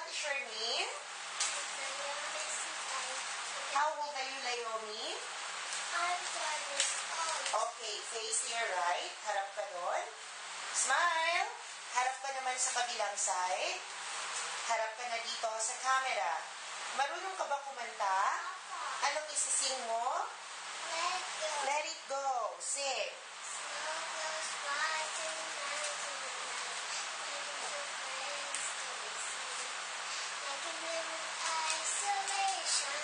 is your name? How old are you, Laomi? I'm 12 years old. Okay, face here, right? Harap ka doon. Smile. Harap ka naman sa kabilang side. Harap ka na dito sa camera. Marunong ka ba kumanta? Anong isising mo? Let go. Let it go. Sing. Snow goes by tonight, tonight. Looking for friends to be seen. I can live in isolation.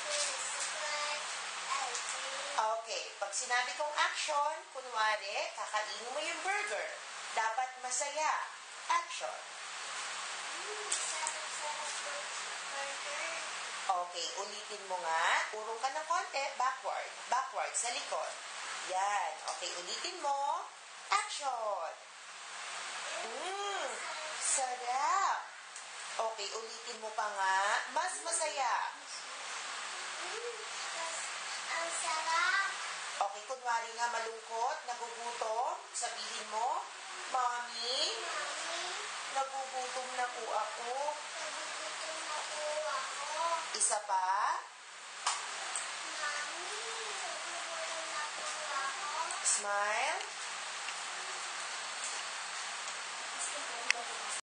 When it's so bright, I dream. Okay, pag sinabi kong action, kunwari, kakainin mo yung burger. Dapat masaya. Action. Sarap-sarap burger. Okay, ulitin mo nga. Urong ka ng konti. Backward. Backward, sa likod. Yan. Okay, ulitin mo. Action. Sarap. Okay, ulitin mo pa nga. Mas masaya. Ang sarap. Okay, kunwari nga malungkot, nagugutom, sabihin mo, Mommy, Mami, nagugutom na po ako. nagugutom na po ako. Isa pa. Mami, nagugutom na po ako. Smile.